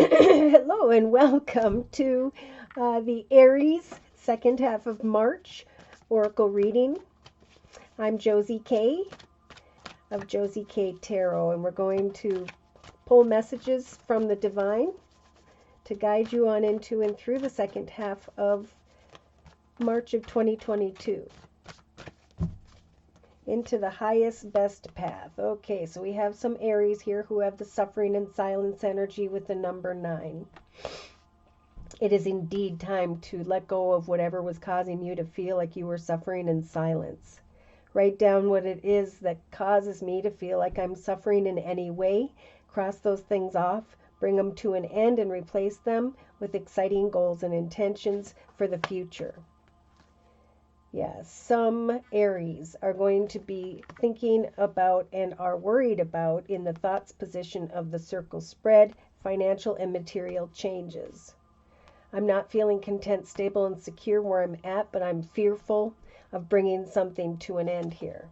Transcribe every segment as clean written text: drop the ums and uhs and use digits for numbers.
Hello and welcome to the Aries second half of March Oracle reading. I'm Josie K of Josie K Tarot, and we're going to pull messages from the divine to guide you on into and through the second half of March of 2022 into the highest best path. Okay, so we have some Aries here who have the suffering and silence energy with the number 9. It is indeed time to let go of whatever was causing you to feel like you were suffering in silence. Write down what it is that causes me to feel like I'm suffering in any way. Cross those things off, bring them to an end, and replace them with exciting goals and intentions for the future. Yes, some Aries are going to be thinking about and are worried about in the thoughts position of the circle spread, financial and material changes. I'm not feeling content, stable, and secure where I'm at, but I'm fearful of bringing something to an end here.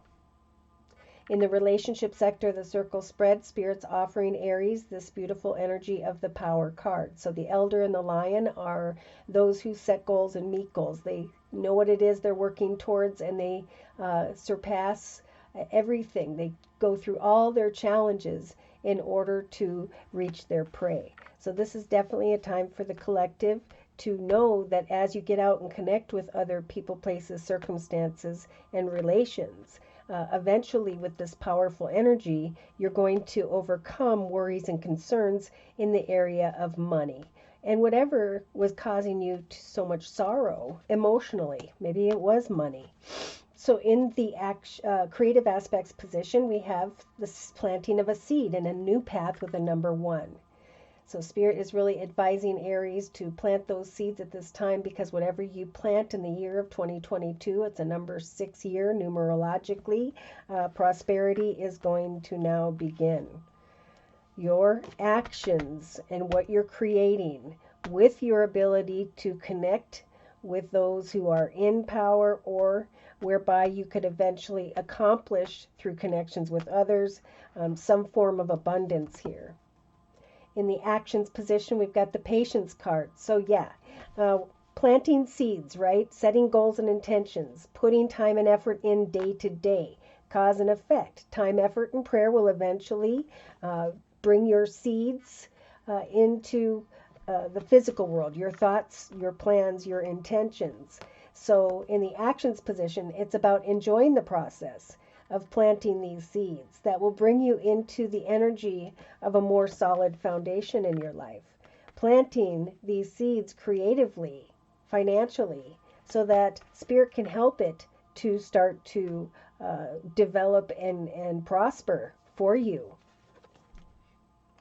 In the relationship sector, the circle spread, Spirit's offering Aries this beautiful energy of the Power card. So the Elder and the Lion are those who set goals and meet goals. They know what it is they're working towards, and they surpass everything. They go through all their challenges in order to reach their prey. So this is definitely a time for the collective to know that as you get out and connect with other people, places, circumstances, and relations, eventually with this powerful energy, you're going to overcome worries and concerns in the area of money. And whatever was causing you so much sorrow emotionally, maybe it was money. So in the creative aspects position, we have this planting of a seed in a new path with a number 1. So Spirit is really advising Aries to plant those seeds at this time, because whatever you plant in the year of 2022, it's a number 6 year numerologically, prosperity is going to now begin. Your actions and what you're creating with your ability to connect with those who are in power, or whereby you could eventually accomplish through connections with others some form of abundance here. In the actions position, we've got the patience card. So yeah, planting seeds, right? Setting goals and intentions, putting time and effort in day to day, cause and effect. Time, effort, and prayer will eventually bring your seeds into the physical world, your thoughts, your plans, your intentions. So in the actions position, it's about enjoying the process of planting these seeds that will bring you into the energy of a more solid foundation in your life. Planting these seeds creatively, financially, so that Spirit can help it to start to develop and prosper for you.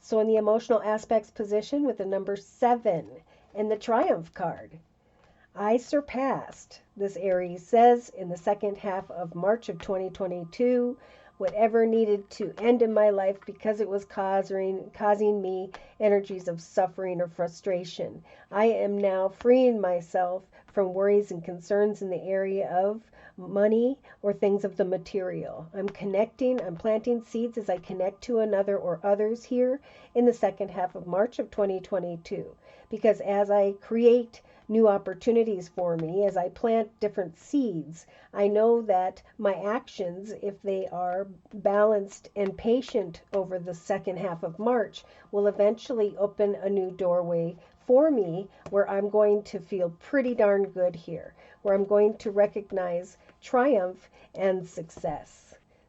So in the emotional aspects position with the number 7 and the Triumph card, I surpassed, this Aries says, in the second half of March of 2022, whatever needed to end in my life because it was causing me energies of suffering or frustration. I am now freeing myself from worries and concerns in the area of money or things of the material. I'm planting seeds as I connect to another or others here in the second half of March of 2022. Because as I create new opportunities for me, as I plant different seeds, I know that my actions, if they are balanced and patient over the second half of March, will eventually open a new doorway for me where I'm going to feel pretty darn good here, where I'm going to recognize triumph and success.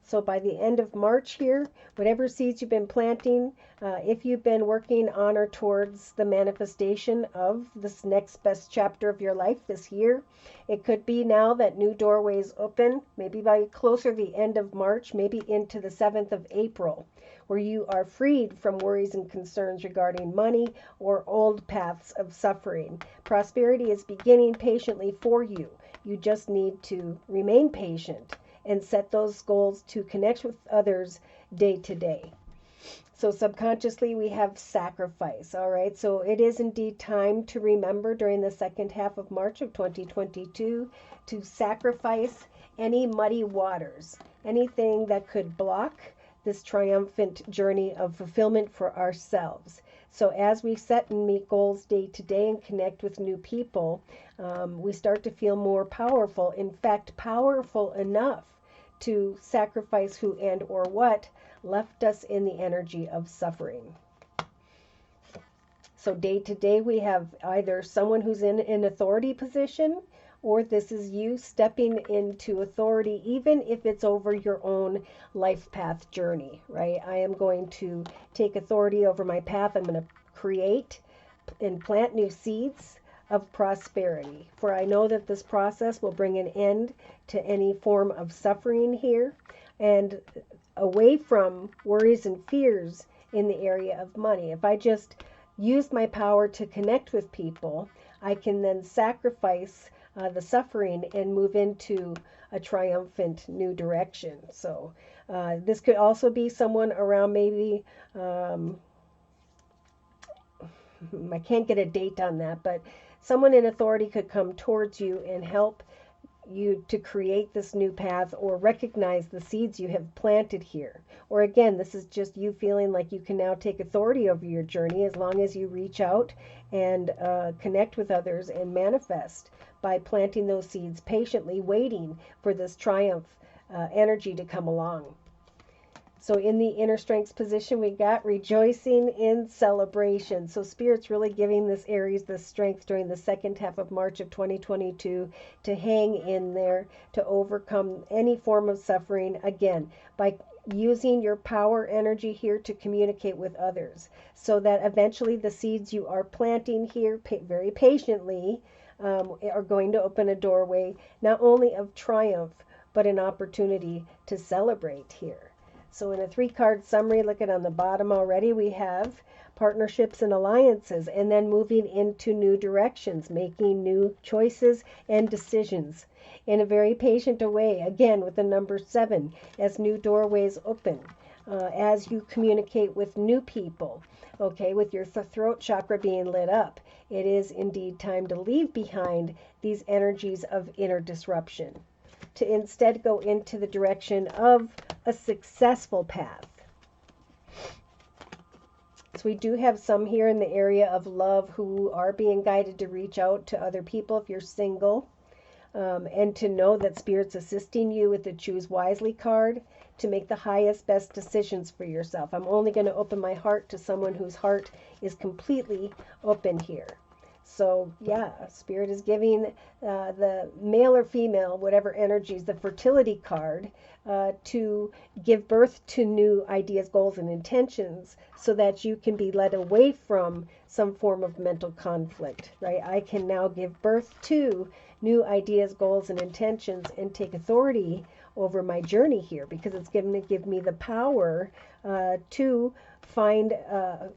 So by the end of March here, whatever seeds you've been planting, if you've been working on or towards the manifestation of this next best chapter of your life this year, it could be now that new doorways open, maybe by closer the end of March, maybe into the 7th of April, where you are freed from worries and concerns regarding money or old paths of suffering. Prosperity is beginning patiently for you. You just need to remain patient and set those goals to connect with others day to day. So subconsciously we have sacrifice, all right? So it is indeed time to remember during the second half of March of 2022 to sacrifice any muddy waters, anything that could block this triumphant journey of fulfillment for ourselves. So as we set and meet goals day to day and connect with new people, we start to feel more powerful. In fact, powerful enough to sacrifice who and or what left us in the energy of suffering. So day to day, we have either someone who's in an authority position, or this is you stepping into authority, even if it's over your own life path journey, right? I am going to take authority over my path. I'm going to create and plant new seeds of prosperity. For I know that this process will bring an end to any form of suffering here, and away from worries and fears in the area of money. If I just use my power to connect with people, I can then sacrifice the suffering and move into a triumphant new direction. So this could also be someone around maybe, I can't get a date on that, but someone in authority could come towards you and help you to create this new path, or recognize the seeds you have planted here. Or again, this is just you feeling like you can now take authority over your journey as long as you reach out and connect with others and manifest by planting those seeds patiently, waiting for this triumph energy to come along. So in the inner strengths position, we got rejoicing in celebration. So Spirit's really giving this Aries the strength during the second half of March of 2022 to hang in there, to overcome any form of suffering, again, by using your power energy here to communicate with others, so that eventually the seeds you are planting here very patiently are going to open a doorway, not only of triumph, but an opportunity to celebrate here. So in a 3-card summary, looking on the bottom already, we have partnerships and alliances, and then moving into new directions, making new choices and decisions in a very patient way, again with the number 7, as new doorways open, as you communicate with new people, okay, with your throat chakra being lit up. It is indeed time to leave behind these energies of inner disruption, to instead go into the direction of a successful path. So we do have some here in the area of love who are being guided to reach out to other people if you're single, and to know that Spirit's assisting you with the Choose Wisely card to make the highest, best decisions for yourself. I'm only going to open my heart to someone whose heart is completely open here. So yeah, Spirit is giving the male or female, whatever energies, the fertility card to give birth to new ideas, goals, and intentions, so that you can be led away from some form of mental conflict, right? I can now give birth to new ideas, goals, and intentions, and take authority over my journey here, because it's going to give me the power to find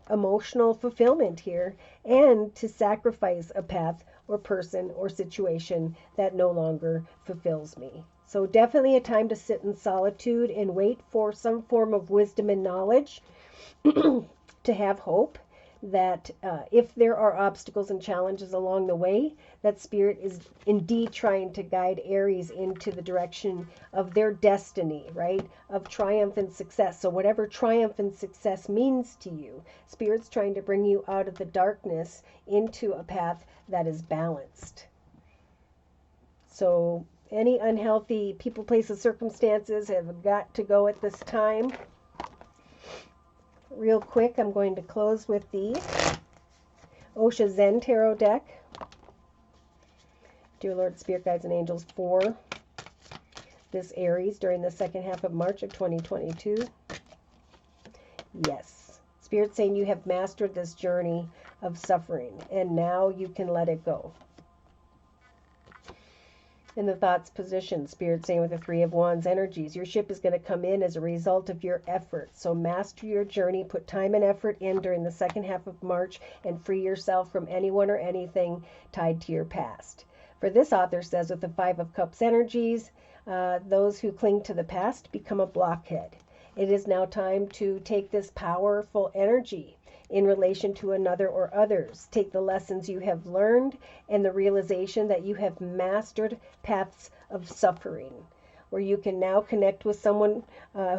emotional fulfillment here, and to sacrifice a path or person or situation that no longer fulfills me. So definitely a time to sit in solitude and wait for some form of wisdom and knowledge, to have hope that if there are obstacles and challenges along the way, that Spirit is indeed trying to guide Aries into the direction of their destiny, right? Of triumph and success. So whatever triumph and success means to you, Spirit's trying to bring you out of the darkness into a path that is balanced. So any unhealthy people, places, circumstances have got to go at this time. Real quick, I'm going to close with the Osha Zen Tarot deck. Dear Lord, Spirit Guides, and Angels, for this Aries during the second half of March of 2022. Yes. Spirit saying you have mastered this journey of suffering, and now you can let it go. In the thoughts position, Spirit saying with the 3 of Wands energies, your ship is going to come in as a result of your efforts. So master your journey, put time and effort in during the second half of March, and free yourself from anyone or anything tied to your past. For this author says with the 5 of Cups energies, those who cling to the past become a blockhead. It is now time to take this powerful energy in relation to another or others. Take the lessons you have learned and the realization that you have mastered paths of suffering. where you can now connect with someone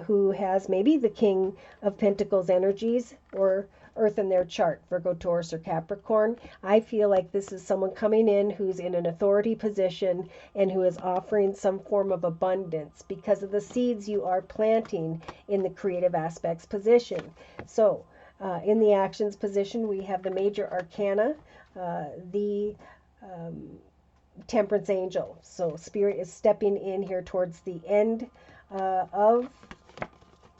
who has maybe the King of Pentacles energies or Earth in their chart, Virgo, Taurus, or Capricorn. I feel like this is someone coming in who's in an authority position and who is offering some form of abundance because of the seeds you are planting in the creative aspects position. So in the actions position, we have the major arcana, the Temperance Angel. So Spirit is stepping in here towards the end of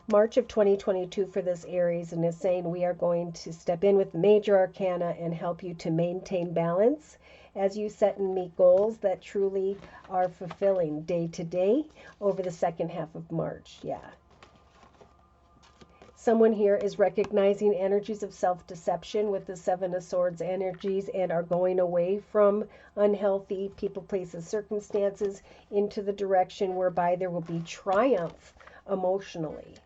March of 2022 for this Aries, and is saying we are going to step in with major arcana and help you to maintain balance as you set and meet goals that truly are fulfilling day to day over the second half of March. Yeah. Someone here is recognizing energies of self-deception with the Seven of Swords energies and are going away from unhealthy people, places, circumstances into the direction whereby there will be triumph emotionally.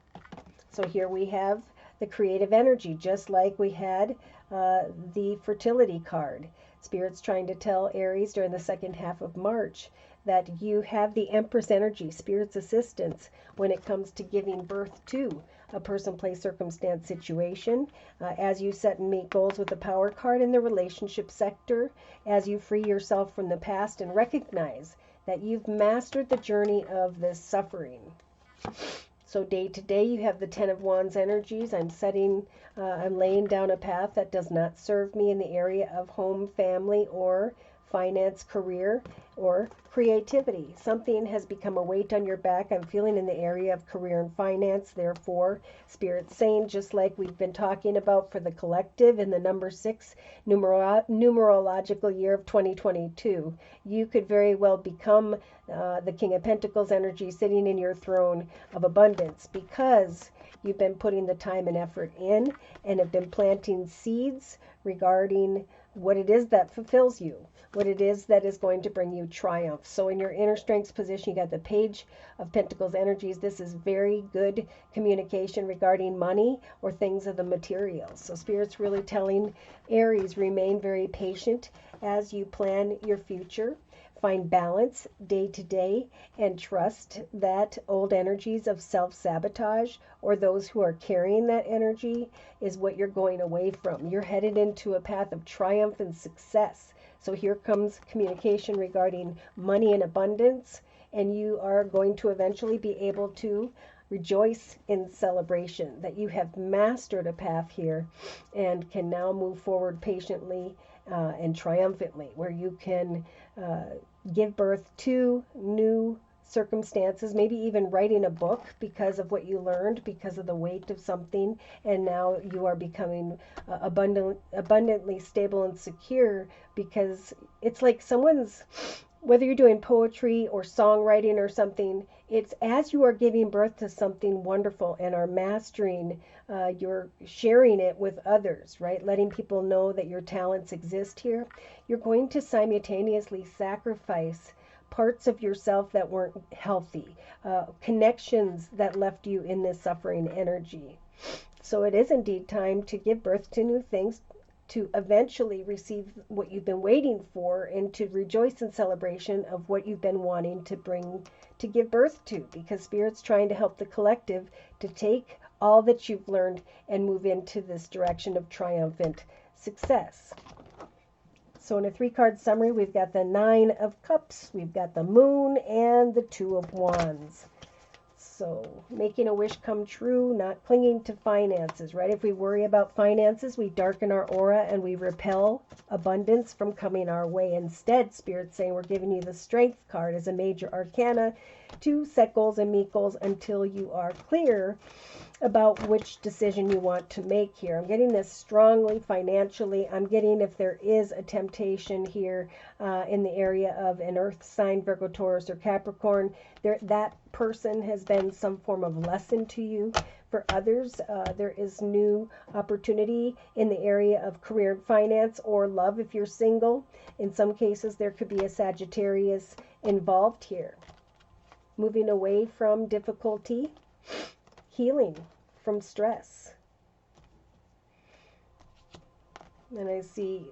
So here we have the creative energy, just like we had the fertility card. Spirit's trying to tell Aries during the second half of March that you have the Empress energy, Spirit's assistance, when it comes to giving birth to a person, place, circumstance, situation, as you set and meet goals with the Power card in the relationship sector, as you free yourself from the past and recognize that you've mastered the journey of this suffering. So day to day, you have the Ten of Wands energies. I'm laying down a path that does not serve me in the area of home, family, or finance, career, or creativity. Something has become a weight on your back. I'm feeling in the area of career and finance. Therefore, Spirit's saying, just like we've been talking about for the collective in the number 6 numerological year of 2022, you could very well become the King of Pentacles energy sitting in your throne of abundance because you've been putting the time and effort in and have been planting seeds regarding what it is that fulfills you, what it is that is going to bring you triumph. So in your inner strengths position, you got the Page of Pentacles energies. This is very good communication regarding money or things of the materials. So Spirit's really telling Aries, remain very patient as you plan your future. Find balance day to day and trust that old energies of self-sabotage or those who are carrying that energy is what you're going away from. You're headed into a path of triumph and success. So here comes communication regarding money and abundance, and you are going to eventually be able to rejoice in celebration that you have mastered a path here and can now move forward patiently and triumphantly, where you can give birth to new circumstances, maybe even writing a book because of what you learned, because of the weight of something, and now you are becoming abundantly stable and secure, because it's like someone's, whether you're doing poetry or songwriting or something, it's as you are giving birth to something wonderful and are mastering, you're sharing it with others, right? Letting people know that your talents exist here. You're going to simultaneously sacrifice parts of yourself that weren't healthy, connections that left you in this suffering energy. So it is indeed time to give birth to new things, to eventually receive what you've been waiting for, and to rejoice in celebration of what you've been wanting to give birth to, because Spirit's trying to help the collective to take all that you've learned and move into this direction of triumphant success. So in a 3-card summary, we've got the 9 of Cups, we've got the Moon, and the 2 of Wands. So making a wish come true, not clinging to finances, right? If we worry about finances, we darken our aura and we repel abundance from coming our way. Instead, Spirit's saying we're giving you the Strength card as a major arcana to set goals and meet goals until you are clear about which decision you want to make here. I'm getting this strongly financially. I'm getting if there is a temptation here in the area of an earth sign, Virgo, Taurus, or Capricorn, that person has been some form of lesson to you. For others, there is new opportunity in the area of career and finance or love if you're single. In some cases, there could be a Sagittarius involved here. Moving away from difficulty, healing from stress. And I see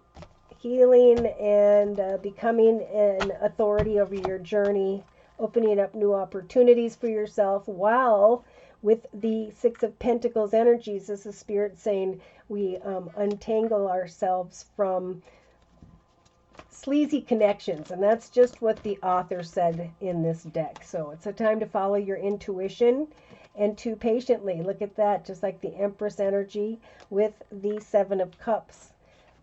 healing and becoming an authority over your journey opening up new opportunities for yourself, while with the Six of Pentacles energies, this is Spirit saying we untangle ourselves from sleazy connections. And that's just what the author said in this deck. So it's a time to follow your intuition and to patiently, look at that, just like the Empress energy with the Seven of Cups.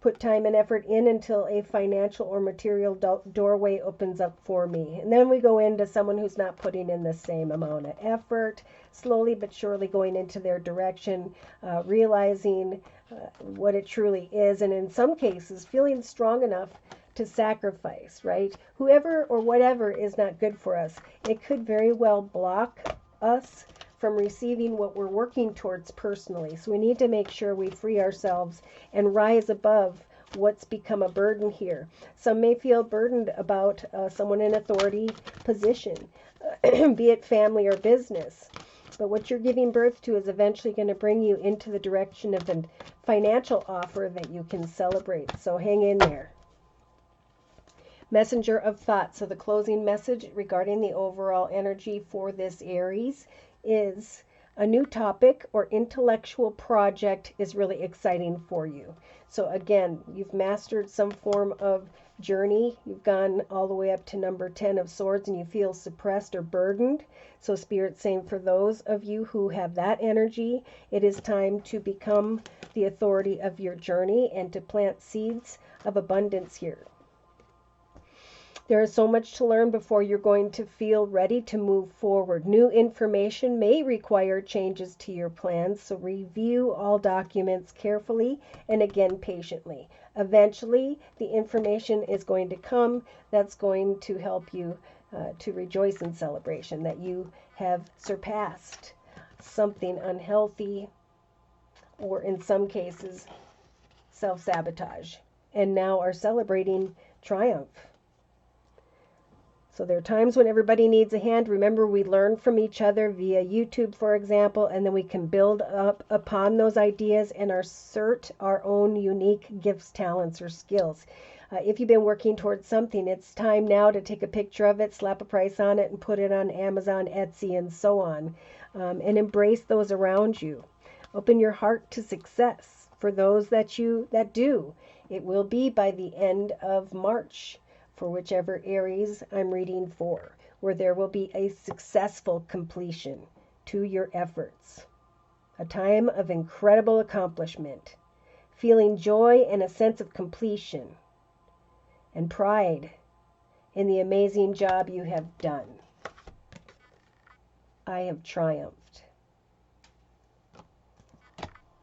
Put time and effort in until a financial or material doorway opens up for me. And then we go into someone who's not putting in the same amount of effort, slowly but surely going into their direction, realizing what it truly is, and in some cases feeling strong enough to sacrifice, right? Whoever or whatever is not good for us, it could very well block us from receiving what we're working towards personally. So we need to make sure we free ourselves and rise above what's become a burden here. Some may feel burdened about someone in authority position, be it family or business. But what you're giving birth to is eventually going to bring you into the direction of a financial offer that you can celebrate. So hang in there. Messenger of thought. So the closing message regarding the overall energy for this Aries is a new topic or intellectual project is really exciting for you. So again, you've mastered some form of journey. You've gone all the way up to number 10 of Swords and you feel suppressed or burdened. So Spirit's saying for those of you who have that energy, it is time to become the authority of your journey and to plant seeds of abundance here. There is so much to learn before you're going to feel ready to move forward. New information may require changes to your plans, so review all documents carefully and again patiently. Eventually, the information is going to come that's going to help you to rejoice in celebration, that you have surpassed something unhealthy or in some cases self-sabotage and now are celebrating triumph. So there are times when everybody needs a hand. Remember, we learn from each other via YouTube, for example, and then we can build up upon those ideas and assert our own unique gifts, talents, or skills. If you've been working towards something, it's time now to take a picture of it, slap a price on it, and put it on Amazon, Etsy, and so on, and embrace those around you. Open your heart to success for those that do. It will be by the end of March. For whichever Aries I'm reading for, where there will be a successful completion to your efforts. A time of incredible accomplishment, feeling joy and a sense of completion and pride in the amazing job you have done. I have triumphed.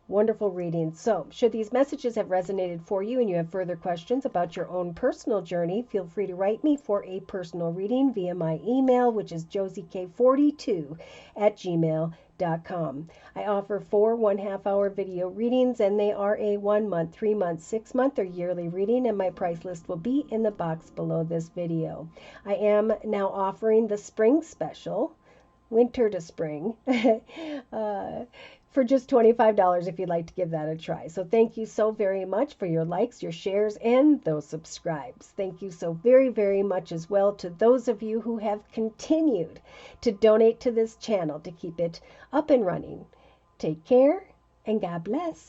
Wonderful reading. So, should these messages have resonated for you and you have further questions about your own personal journey, feel free to write me for a personal reading via my email, which is josiek42@gmail.com. I offer 4 1/2-hour video readings, and they are a 1 month, 3 month, 6 month, or yearly reading, and my price list will be in the box below this video. I am now offering the spring special, winter to spring, for just $25 if you'd like to give that a try. So thank you so very much for your likes, your shares, and those subscribes. Thank you so very, very much as well to those of you who have continued to donate to this channel to keep it up and running. Take care and God bless.